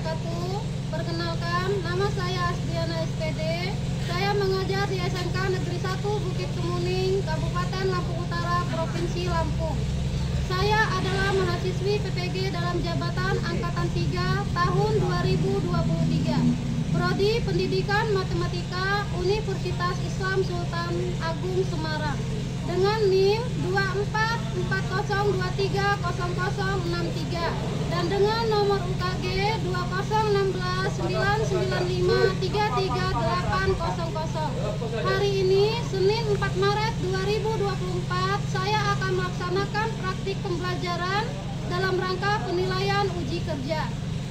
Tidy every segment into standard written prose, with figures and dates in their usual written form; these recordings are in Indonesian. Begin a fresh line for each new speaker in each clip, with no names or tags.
wabarakatuh. Perkenalkan, nama saya Asdiana SPD. Saya mengajar di SMK Negeri 1 Bukit Kemuning, Kabupaten Lampung Utara, Provinsi Lampung. Saya adalah mahasiswi PPG dalam jabatan Angkatan 3 tahun 2023. Prodi Pendidikan Matematika Universitas Islam Sultan Agung Semarang dengan NIM 2440230063 dan dengan nomor UKG 2016995333800. Hari ini Senin 4 Maret 2024 saya akan melaksanakan praktik pembelajaran dalam rangka penilaian uji kerja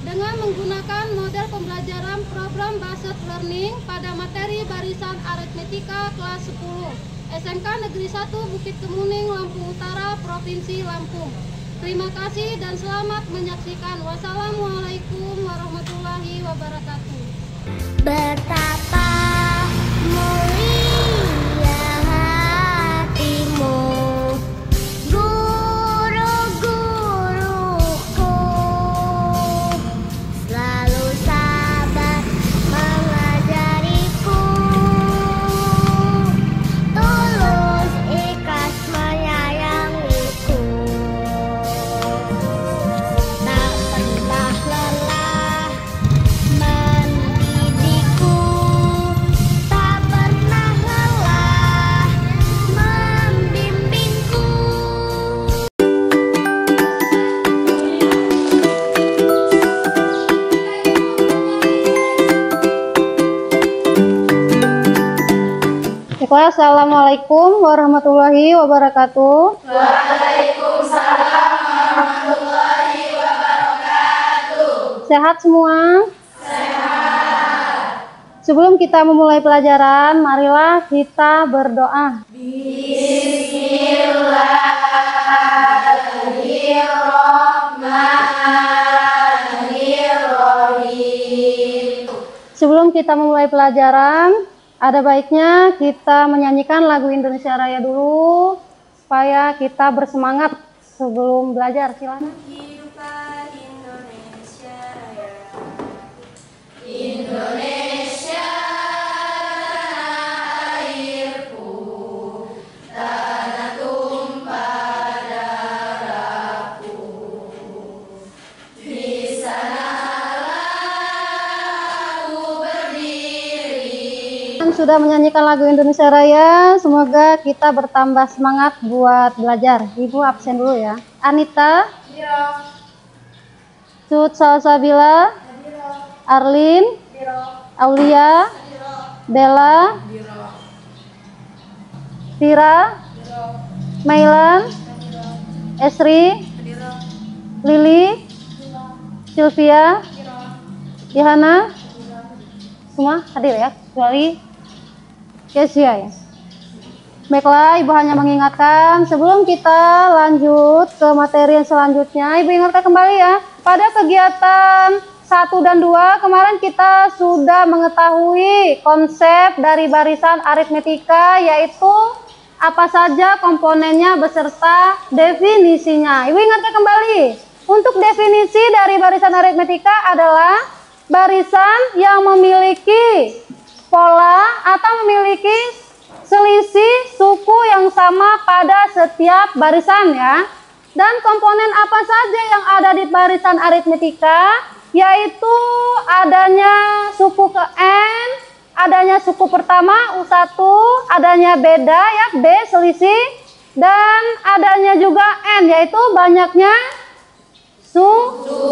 dengan menggunakan model pembelajaran program Based Learning pada materi barisan aritmetika kelas 10 SMK Negeri 1 Bukit Kemuning, Lampung Utara, Provinsi Lampung. Terima kasih dan selamat menyaksikan. Wassalamualaikum warahmatullahi wabarakatuh.
Betapa mulia hatimu, guru-guruku, selalu sabar mengajariku, tulus ikhlas menyayangiku, tak pernah lelah mendidikku, tak pernah lelah membimbingku.
Baiklah, assalamualaikum warahmatullahi wabarakatuh.
Waalaikumsalam warahmatullahi wabarakatuh.
Sehat semua?
Sehat.
Sebelum kita memulai pelajaran, marilah kita berdoa.
Bismillahirrahmanirrahim.
Sebelum kita memulai pelajaran, ada baiknya kita menyanyikan lagu Indonesia Raya dulu supaya kita bersemangat sebelum belajar. Silakan.
Hiduplah Indonesia Raya. Indonesia tanah airku, tanah tumpah darahku. Di sanalah aku berdiri.
Sudah menyanyikan lagu Indonesia Raya, semoga kita bertambah semangat buat belajar. Ibu absen dulu ya. Anita, Cut Salsabila, Arlin, Aulia, Bella, Tira, Mailan, Esri, Lili, Sylvia, Ihana, semua hadir ya, kecuali Kesia ya. Baiklah, Ibu hanya mengingatkan sebelum kita lanjut ke materi yang selanjutnya, Ibu ingatkan kembali ya, pada kegiatan 1 dan 2 kemarin kita sudah mengetahui konsep dari barisan aritmetika, yaitu apa saja komponennya beserta definisinya. Ibu ingatkan kembali, untuk definisi dari barisan aritmetika adalah barisan yang memiliki pola atau memiliki selisih suku yang sama pada setiap barisan ya. Dan komponen apa saja yang ada di barisan aritmetika, yaitu adanya suku ke N, adanya suku pertama U1, adanya beda ya B selisih, dan adanya juga N, yaitu banyaknya suku.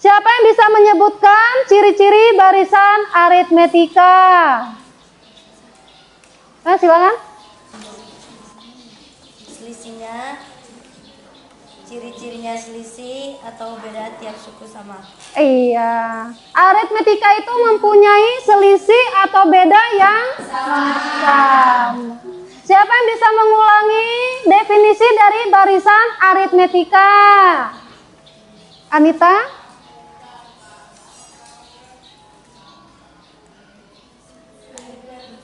Siapa yang bisa menyebutkan ciri-ciri barisan aritmetika? Nah, silakan.
Selisihnya, ciri-cirinya selisih atau beda tiap suku sama.
Iya, aritmetika itu mempunyai selisih atau beda yang sama. Siapa yang bisa mengulangi definisi dari barisan aritmetika? Anita?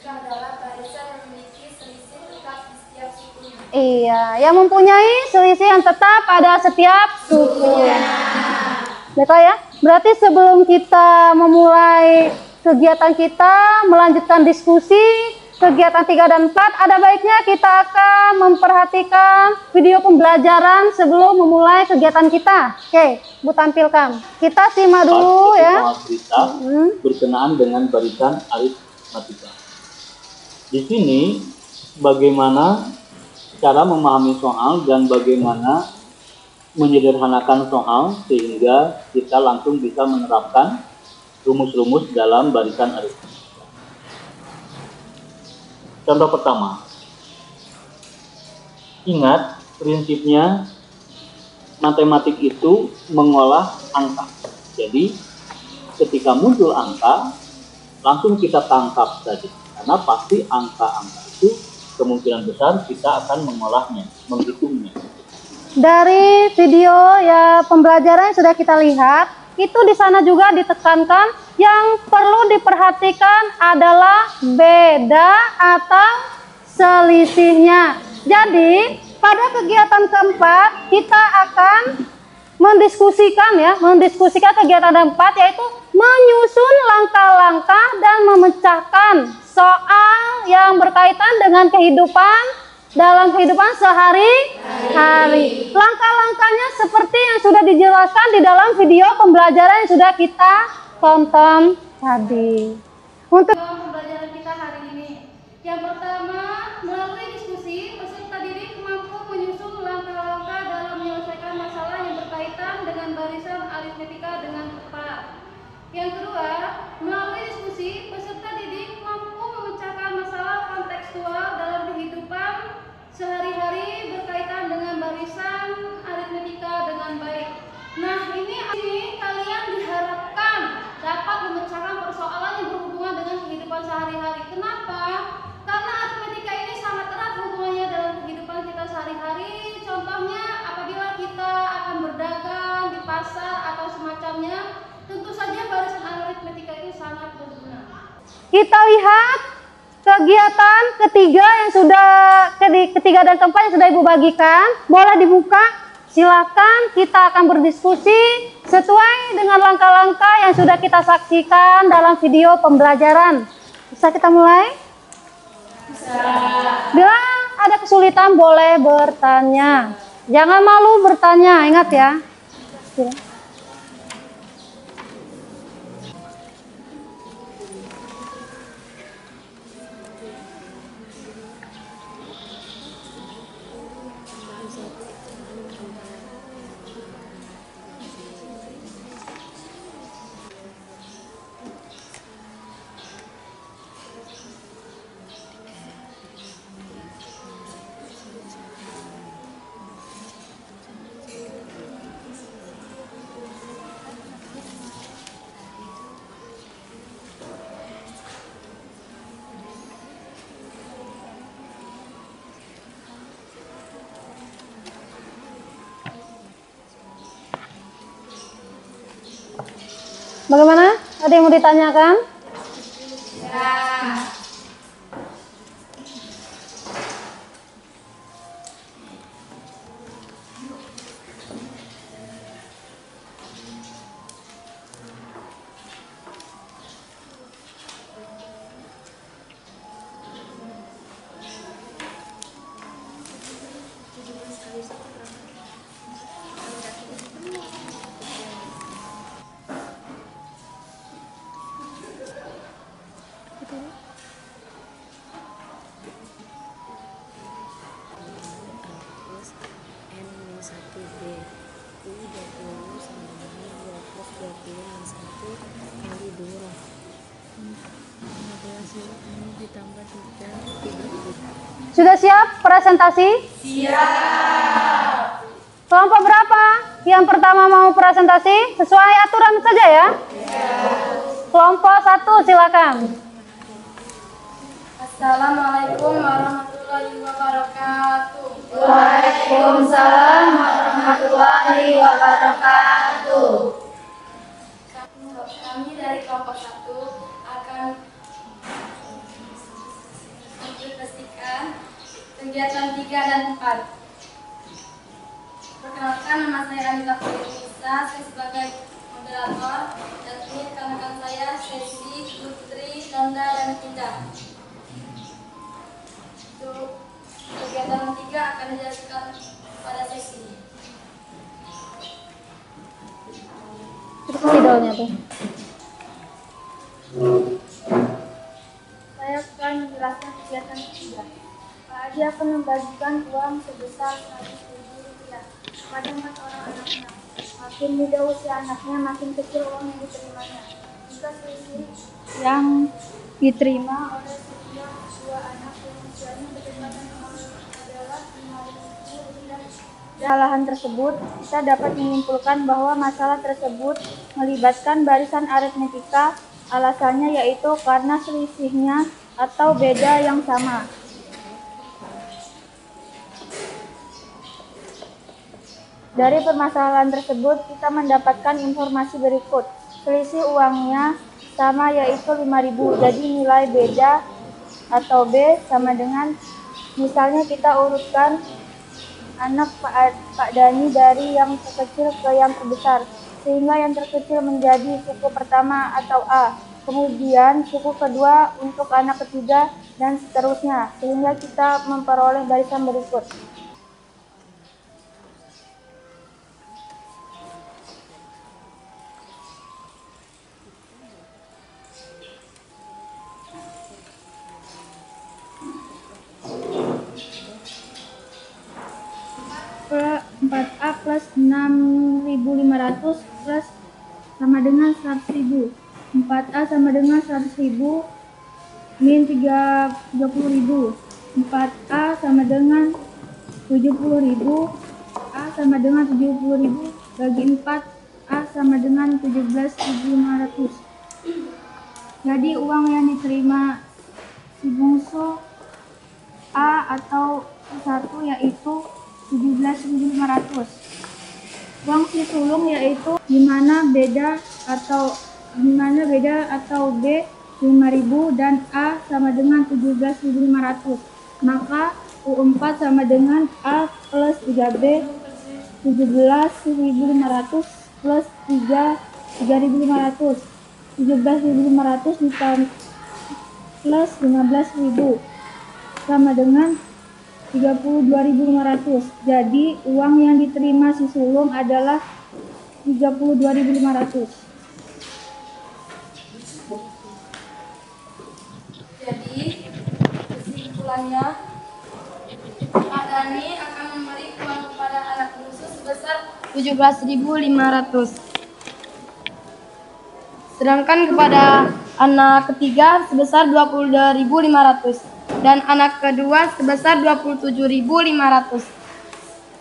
Adalah barisan yang memiliki selisih tetap di setiap sukunya.
Iya, yang mempunyai selisih yang tetap pada setiap suku. Baiklah ya, berarti sebelum kita memulai kegiatan kita, melanjutkan diskusi, kegiatan 3 dan 4, ada baiknya kita akan memperhatikan video pembelajaran sebelum memulai kegiatan kita. Oke, Bu tampilkan. Kita simak dulu ya.
Cerita berkenaan dengan barisan aritmatika. Di sini bagaimana cara memahami soal dan bagaimana menyederhanakan soal sehingga kita langsung bisa menerapkan rumus-rumus dalam barisan aritmatika. Contoh pertama, ingat prinsipnya matematik itu mengolah angka. Jadi ketika muncul angka, langsung kita tangkap saja. Karena pasti angka-angka itu kemungkinan besar kita akan mengolahnya, menghitungnya.
Dari video ya pembelajaran yang sudah kita lihat, itu di sana juga ditekankan yang perlu diperhatikan adalah beda atau selisihnya. Jadi pada kegiatan keempat kita akan mendiskusikan kegiatan keempat, yaitu menyusun langkah-langkah dan memecahkan soal yang berkaitan dengan dalam kehidupan sehari-hari. Langkah-langkahnya seperti yang sudah dijelaskan di dalam video pembelajaran yang sudah kita tonton tadi. Untuk pembelajaran kita hari ini, yang pertama, melalui diskusi, peserta didik mampu menyusun langkah-langkah dalam menyelesaikan masalah yang berkaitan dengan barisan aritmatika dengan tepat. Yang kedua, melalui diskusi, peserta didik mampu memecahkan masalah kontekstual dalam kehidupan sehari-hari berkaitan dengan barisan aritmatika dengan baik. Nah, ini kalian diharapkan dapat memecahkan persoalan yang berhubungan dengan kehidupan sehari-hari. Kenapa? Karena aritmatika ini sangat erat hubungannya dalam kehidupan kita sehari-hari. Contohnya, apabila kita akan berdagang di pasar atau semacamnya, tentu saja barisan aritmatika itu sangat berguna. Kita lihat kegiatan ketiga dan keempat yang sudah Ibu bagikan. Boleh dibuka, silakan. Kita akan berdiskusi sesuai dengan langkah-langkah yang sudah kita saksikan dalam video pembelajaran. Bisa kita mulai? Bisa. Bila ada kesulitan boleh bertanya. Jangan malu bertanya, ingat ya. Bagaimana? Ada yang mau ditanyakan? Ya. Sudah siap presentasi? Siap. Kelompok berapa yang pertama mau presentasi? Sesuai aturan saja ya? Siap. Kelompok 1 silakan.
Assalamualaikum warahmatullahi wabarakatuh.
Waalaikumsalam warahmatullahi wabarakatuh.
Kami dari kelompok 1 akan mempresentasikan kegiatan 3 dan 4. Perkenalkan, nama saya Anita Nisa, saya sebagai moderator, dan ini rekan-rekan saya, Sesi, Putri, Nanda, dan Indah. Untuk kegiatan 3 akan dijelaskan pada sesi.
Spidolnya tuh.
Saya akan menjelaskan kegiatan 3. Pak Adi akan membagikan uang sebesar 100.000 rupiah kepada 4 orang anaknya. Makin muda usia anaknya, makin kecil uang yang diterimanya. Jika selisih yang diterima oleh setiap 2 anak yang usianya berdekatan adalah 5.000 rupiah. Kesalahan tersebut, kita dapat menyimpulkan bahwa masalah tersebut melibatkan barisan aritmetika. Alasannya yaitu karena selisihnya atau beda yang sama. Dari permasalahan tersebut, kita mendapatkan informasi berikut. Selisih uangnya sama yaitu 5.000, jadi nilai beda atau B sama dengan, misalnya kita urutkan anak Pak Dani dari yang terkecil ke yang terbesar, sehingga yang terkecil menjadi suku pertama atau A, kemudian suku kedua untuk anak ketiga, dan seterusnya, sehingga kita memperoleh barisan berikut.
Ke 4A plus 6.500 plus sama dengan 100.000. 4A sama dengan 100.000 min 30.000. 4A sama dengan 70.000. A sama dengan 70.000 bagi 4. A sama dengan 17.500. Jadi uang yang diterima si bungsu A atau satu yaitu 17.500. Uang si sulung yaitu dimana beda atau B 5.000 dan A sama dengan 17.500. Maka U4 sama dengan A plus 3B 17.500 plus 3.500. 17.500 plus 15.000 sama dengan 32.500. Jadi uang yang diterima si sulung adalah 32.500.
Jadi, kesimpulannya, Pak Dani akan memberi uang kepada anak bungsu sebesar 17.500. Sedangkan kepada anak ketiga sebesar 22.500 dan anak kedua sebesar 27.500.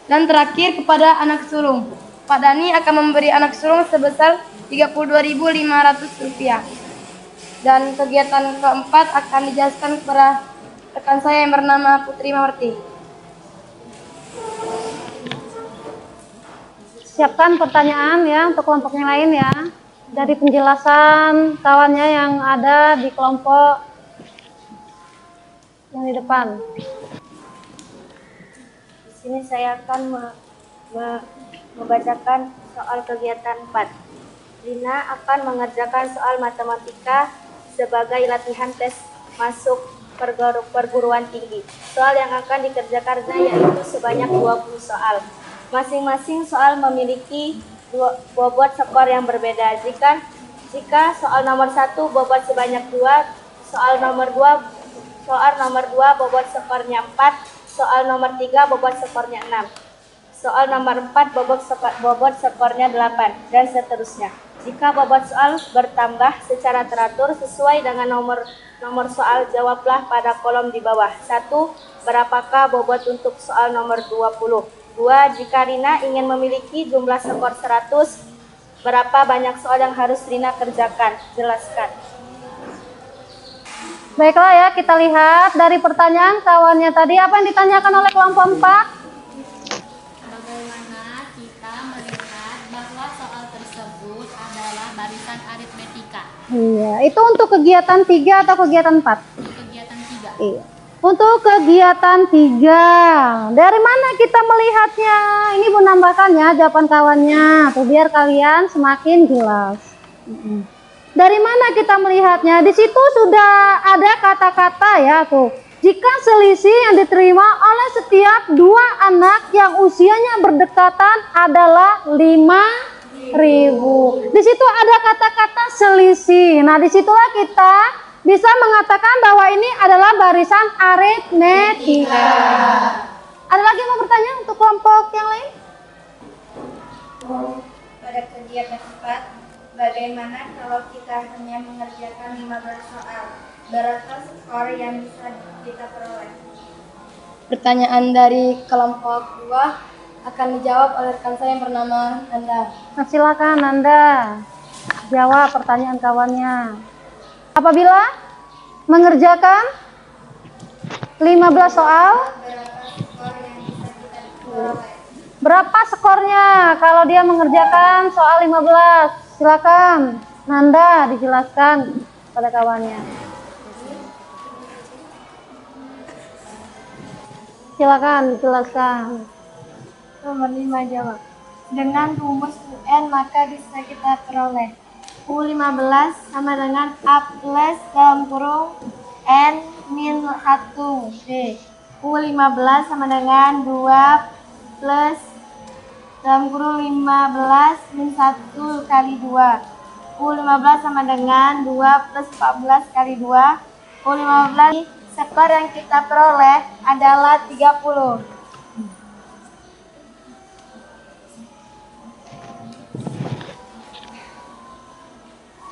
Dan terakhir kepada anak sulung, Pak Dani akan memberi anak sulung sebesar 32.500 rupiah. Dan kegiatan keempat akan dijelaskan kepada rekan saya yang bernama Putri Mawarti.
Siapkan pertanyaan ya untuk kelompok yang lain ya. Dari penjelasan kawannya yang ada di kelompok yang di depan.
Di sini saya akan membacakan soal kegiatan 4. Rina akan mengerjakan soal matematika sebagai latihan tes masuk perguruan tinggi. Soal yang akan dikerjakan yaitu sebanyak 20 soal. Masing-masing soal memiliki bobot skor yang berbeda. Jika soal nomor 1 bobot sebanyak 2, soal nomor 2 bobot skornya 4, soal nomor 3 bobot skornya 6, soal nomor 4 bobot skornya 8, dan seterusnya. Jika bobot soal bertambah secara teratur sesuai dengan nomor soal, jawablah pada kolom di bawah. 1. Berapakah bobot untuk soal nomor 20? 2. Jika Rina ingin memiliki jumlah skor 100, berapa banyak soal yang harus Rina kerjakan? Jelaskan.
Baiklah ya, kita lihat dari pertanyaan kawannya tadi, apa yang ditanyakan oleh kelompok 4?
Bagaimana kita melihat bahwa soal tersebut adalah barisan aritmetika?
Iya, itu untuk kegiatan 3 atau kegiatan 4?
Kegiatan 3.
Iya. Untuk kegiatan 3, dari mana kita melihatnya? Ini Bu nambahkan ya jawaban kawannya, tuh biar kalian semakin jelas. Dari mana kita melihatnya? Di situ sudah ada kata-kata ya tuh. Jika selisih yang diterima oleh setiap dua anak yang usianya berdekatan adalah 5.000. Di situ ada kata-kata selisih. Nah, disitulah kita bisa mengatakan bahwa ini adalah barisan aritmetika. Ada lagi yang mau bertanya untuk kelompok yang lain?
Pada kegiatan 4, bagaimana kalau kita hanya mengerjakan 15 soal? Berapa skor yang bisa kita peroleh?
Pertanyaan dari kelompok 2 akan dijawab oleh rekan saya yang bernama Nanda.
Nah, silakan Nanda jawab pertanyaan kawannya. Apabila mengerjakan 15 soal, berapa skornya kalau dia mengerjakan soal 15? Silakan Nanda dijelaskan pada kawannya. Silakan dijelaskan.
Nomor 5 jawab. Dengan rumus UN maka bisa kita peroleh U15 sama dengan A plus dalam kurung N min 1 B. U15 sama dengan 2 plus dalam kurung 15 min 1 kali 2. U15 sama dengan 2 plus 14 kali 2. U15 skor yang kita peroleh adalah 30.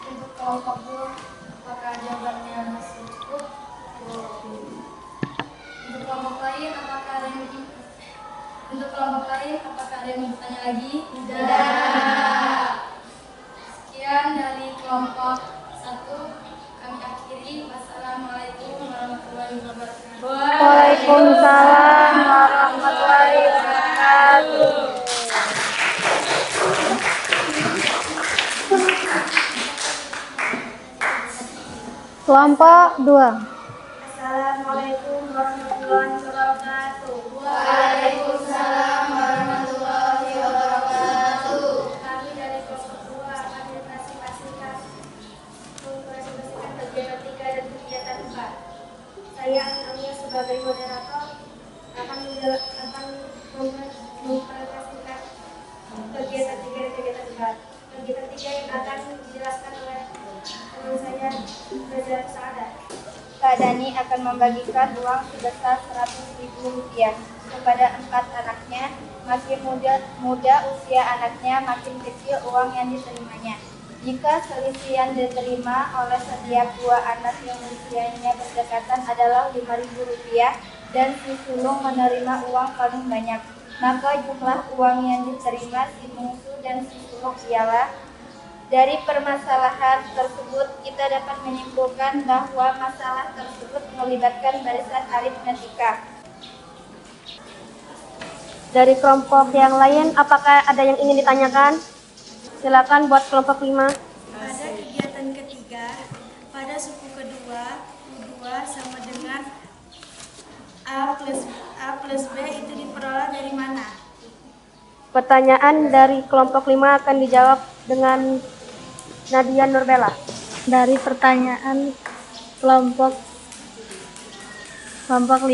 Untuk kelompok 2, apakah jawabannya masih cukup? Untuk kelompok lain, apakah ada yang bertanya lagi? Tidak. Sekian dari kelompok 1. Kami akhiri. Wassalamualaikum warahmatullahi wabarakatuh.
Waalaikumsalam warahmatullahi wabarakatuh. Kelompok 2.
Assalamualaikum warahmatullahi wabarakatuh.
Waalaikumsalam warahmatullahi wabarakatuh.
Kami dari kelompok 2 akan mempresentasikan kegiatan 3 dan kegiatan 4. Saya Alia sebagai moderator akan mempresentasikan kegiatan 3 dan kegiatan 4. Kegiatan 3 yang akan dijelaskan oleh teman saya Reza Saada. Kak Dani akan membagikan uang sebesar Rp100.000 kepada 4 anaknya. Makin muda usia anaknya, makin kecil uang yang diterimanya. Jika selisih yang diterima oleh setiap 2 anak yang usianya berdekatan adalah Rp5.000 dan si sulung menerima uang paling banyak, maka jumlah uang yang diterima si bungsu dan si sulung ialah. Dari permasalahan tersebut kita dapat menyimpulkan bahwa masalah tersebut melibatkan barisan aritmetika.
Dari kelompok yang lain, apakah ada yang ingin ditanyakan? Silakan buat kelompok 5.
Pada kegiatan ketiga, pada suku kedua, U2 sama dengan A plus B itu diperoleh dari mana?
Pertanyaan dari kelompok 5 akan dijawab dengan Nadia Nurbella.
Dari pertanyaan kelompok 5,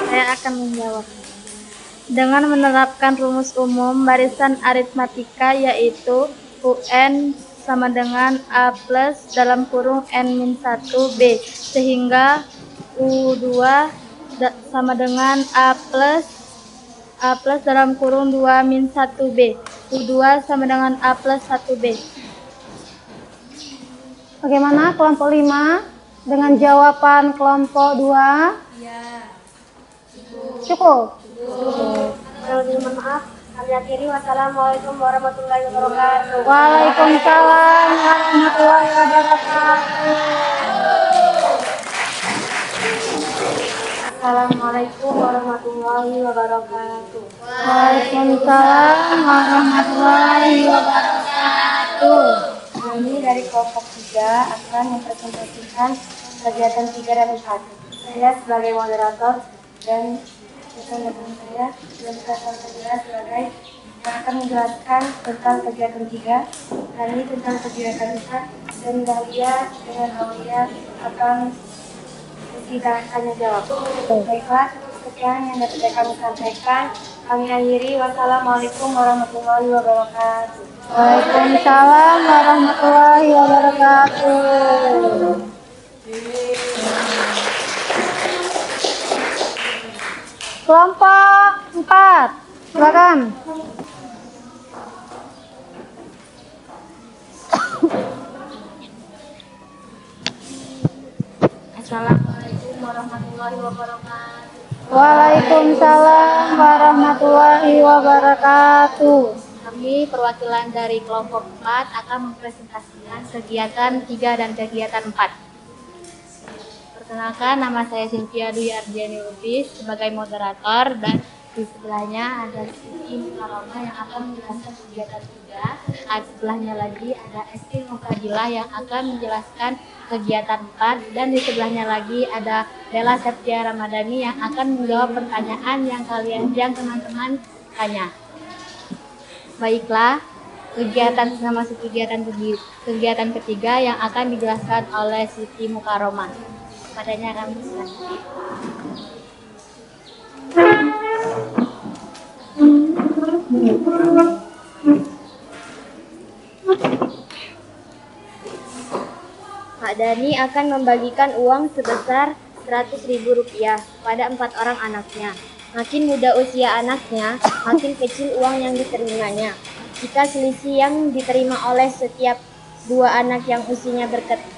saya akan menjawab. Dengan menerapkan rumus umum barisan aritmatika yaitu UN sama dengan A plus dalam kurung N-1 B, sehingga U2 sama dengan A plus dalam kurung 2 min 1 B. U2 sama dengan A plus 1 B.
Bagaimana kelompok 5 dengan jawaban kelompok 2?
Ya.
Cukup.
Kalau mohon maaf, kami akhiri. Wassalamualaikum warahmatullahi wabarakatuh.
Waalaikumsalam warahmatullahi wabarakatuh.
Assalamualaikum warahmatullahi wabarakatuh.
Waalaikumsalam warahmatullahi wabarakatuh.
Kami dari kelompok 3 akan mempresentasikan kegiatan 3 dan 4. saya sebagai moderator dan rekan-rekan saya dan rekan saya sebagai yang akan menjelaskan tentang kegiatan 3, kami tentang kegiatan 4, dan Dahlia dengan Aulia akan kita tanya jawab. Baiklah, sekian yang dapat kami sampaikan. Kami akhiri. Wassalamualaikum warahmatullahi wabarakatuh.
Waalaikumsalam warahmatullahi wabarakatuh. Kelompok 4, silakan.
Assalamualaikum warahmatullahi wabarakatuh.
Waalaikumsalam warahmatullahi wabarakatuh.
Kami perwakilan dari kelompok 4 akan mempresentasikan kegiatan 3 dan kegiatan 4. Perkenalkan, nama saya Cynthia Dwi Ardiani Lubis sebagai moderator, dan di sebelahnya ada Siti Mukaroma yang akan menjelaskan kegiatan 3. Sebelahnya lagi ada Esti Mukadilah yang akan menjelaskan kegiatan 4, dan di sebelahnya lagi ada Della Septia Ramadhani yang akan menjawab pertanyaan yang teman-teman tanya. Baiklah, memasuki kegiatan ketiga yang akan dijelaskan oleh Siti Mukaroma. Padanya kami silakan. Pak Dani akan membagikan uang sebesar Rp100.000 pada 4 orang anaknya. Makin muda usia anaknya, makin kecil uang yang diterimanya. Jika selisih yang diterima oleh setiap 2 anak yang usianya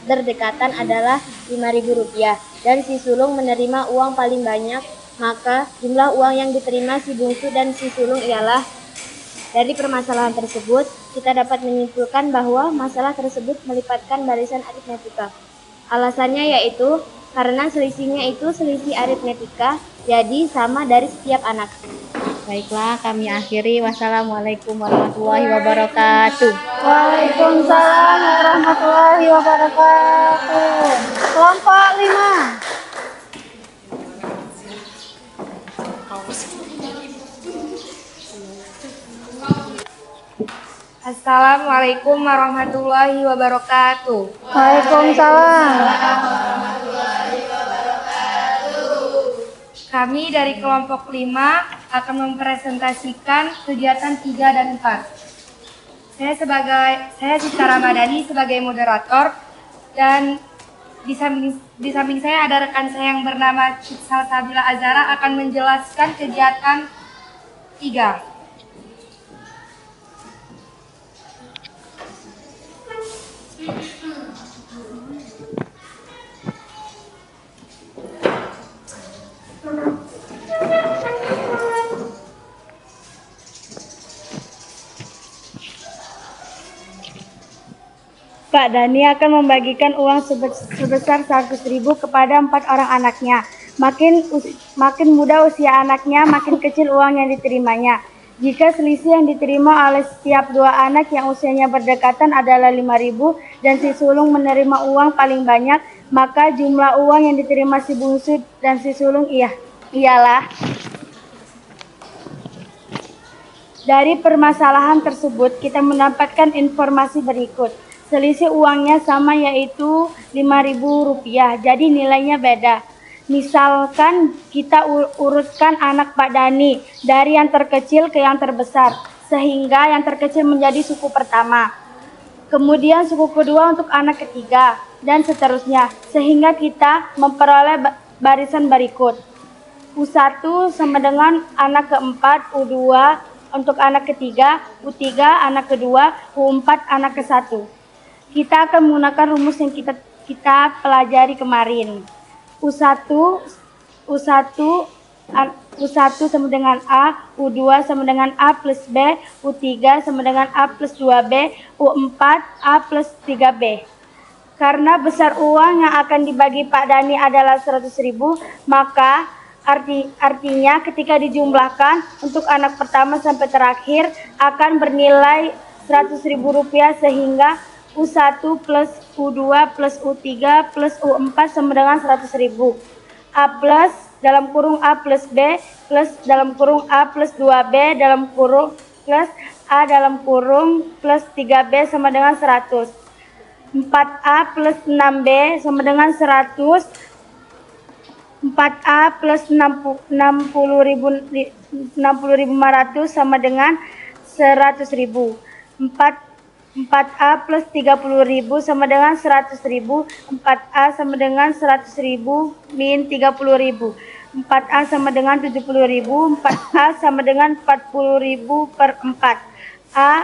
berdekatan adalah Rp5.000 dan si sulung menerima uang paling banyak, maka jumlah uang yang diterima si bungsu dan si sulung ialah. Dari permasalahan tersebut, kita dapat menyimpulkan bahwa masalah tersebut melibatkan barisan aritmetika. Alasannya yaitu karena selisihnya itu selisih aritmetika, jadi sama dari setiap anak. Baiklah, kami akhiri. Wassalamualaikum warahmatullahi wabarakatuh.
Waalaikumsalam warahmatullahi wabarakatuh. Kelompok 5.
Assalamualaikum warahmatullahi wabarakatuh.
Waalaikumsalam.
Kami dari kelompok 5 akan mempresentasikan kegiatan 3 dan 4. Saya Sita Ramadhani sebagai moderator, dan di samping saya ada rekan saya yang bernama Salsabila Azara akan menjelaskan kegiatan 3.
Pak Dani akan membagikan uang sebesar 100.000 kepada 4 orang anaknya. Makin muda usia anaknya, makin kecil uang yang diterimanya. Jika selisih yang diterima oleh setiap 2 anak yang usianya berdekatan adalah Rp5.000 dan si sulung menerima uang paling banyak, maka jumlah uang yang diterima si bungsu dan si sulung ialah. Dari permasalahan tersebut, kita mendapatkan informasi berikut. Selisih uangnya sama, yaitu Rp5.000, jadi nilainya beda. Misalkan kita urutkan anak Pak Dani dari yang terkecil ke yang terbesar, sehingga yang terkecil menjadi suku pertama. Kemudian suku kedua untuk anak ketiga, dan seterusnya, sehingga kita memperoleh barisan berikut. U1 sama dengan anak keempat, U2 untuk anak ketiga, U3 anak kedua, U4 anak ke-1. Kita akan menggunakan rumus yang kita pelajari kemarin. U1 sama dengan A, U2 sama dengan A plus B, U3 sama dengan A plus 2B, U4 A plus 3B. Karena besar uang yang akan dibagi Pak Dani adalah 100.000, maka artinya ketika dijumlahkan untuk anak pertama sampai terakhir akan bernilai Rp100.000, sehingga U1 plus U2 plus U3 plus U4 sama dengan 100.000.
A plus dalam kurung A plus B plus dalam kurung A plus 2B dalam kurung plus A dalam kurung plus 3B sama dengan 100. 4A plus 6B sama dengan 100. 4A plus 60.500 sama dengan 100.000. 4A plus 30.000 sama dengan 100.000. 4A sama dengan 100.000 min 30.000. 4A sama dengan 70.000. 4A sama dengan 40.000 per 4. A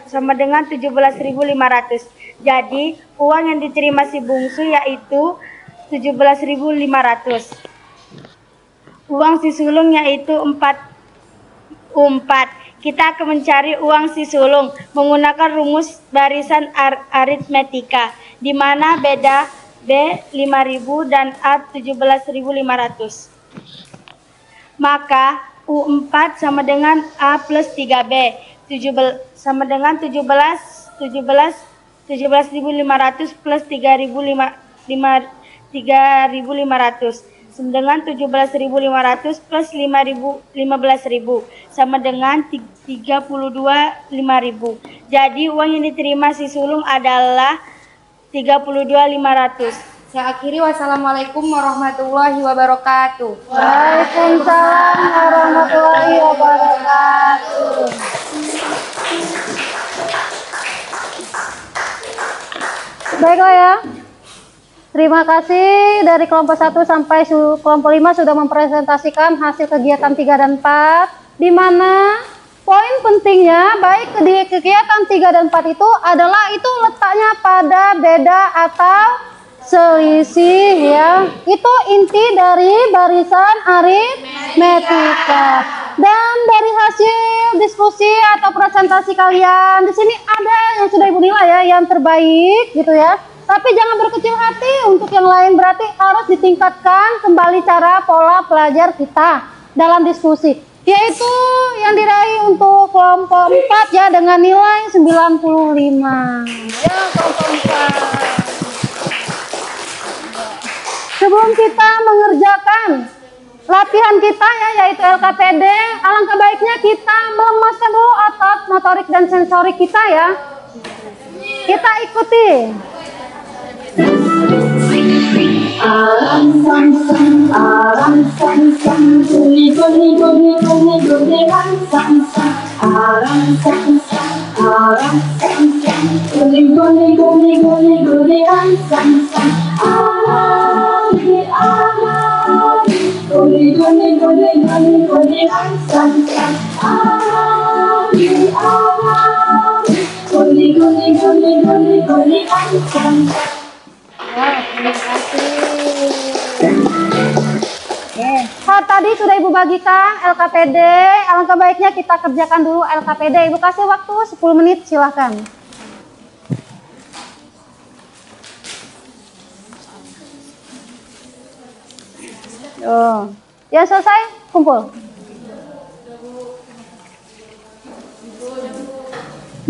sama dengan 17.500. Jadi uang yang diterima si bungsu yaitu 17.500. Uang si sulung yaitu 4. Kita akan mencari uang si sulung menggunakan rumus barisan aritmetika, di mana beda B 5.000 dan A 17.500. Maka U4 sama dengan A plus 3B sama dengan 17.500 plus 3.500 sama dengan 17.500 plus 15.000 sama dengan 32.500. Jadi uang yang diterima si sulung adalah 32.500. Saya akhiri, wassalamualaikum warahmatullahi wabarakatuh.
Waalaikumsalam warahmatullahi wabarakatuh. Baiklah ya. Terima kasih dari kelompok 1 sampai kelompok 5 sudah mempresentasikan hasil kegiatan 3 dan 4, di mana poin pentingnya baik di kegiatan 3 dan 4 itu adalah itu letaknya pada beda atau selisih ya. Itu inti dari barisan aritmetika. Dan dari hasil diskusi atau presentasi kalian di sini ada yang sudah Ibu nilai ya, yang terbaik gitu ya. Tapi jangan berkecil hati untuk yang lain, berarti harus ditingkatkan kembali cara pola belajar kita dalam diskusi. Yaitu yang diraih untuk kelompok 4 ya dengan nilai 95. Ya kelompok 4. Sebelum kita mengerjakan latihan kita ya yaitu LKPD, alangkah baiknya kita melemaskan dulu otot motorik dan sensorik kita ya. Kita ikuti.
Alam sam sam, guni ram sam sam. Alam sam sam, guni ram sam sam. Guni ram sam sam. Guni ram sam sam.
Terima kasih. Saat tadi sudah Ibu bagikan LKPD, alangkah baiknya kita kerjakan dulu LKPD. Ibu kasih waktu 10 menit, silahkan. Yang selesai, kumpul.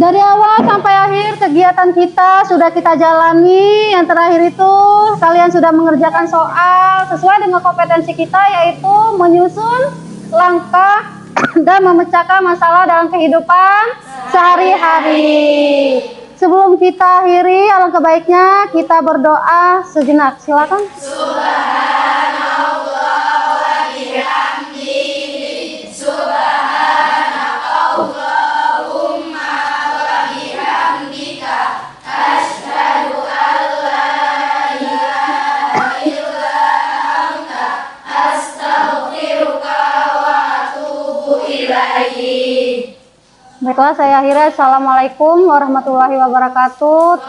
Dari awal sampai akhir kegiatan kita sudah kita jalani. Yang terakhir itu kalian sudah mengerjakan soal sesuai dengan kompetensi kita, yaitu menyusun langkah dan memecahkan masalah dalam kehidupan sehari-hari. Sebelum kita akhiri, alangkah baiknya kita berdoa sejenak. Silakan. Subhanallah wa bihamdihi, subhanallah. Baiklah, saya akhiri. Assalamualaikum warahmatullahi wabarakatuh.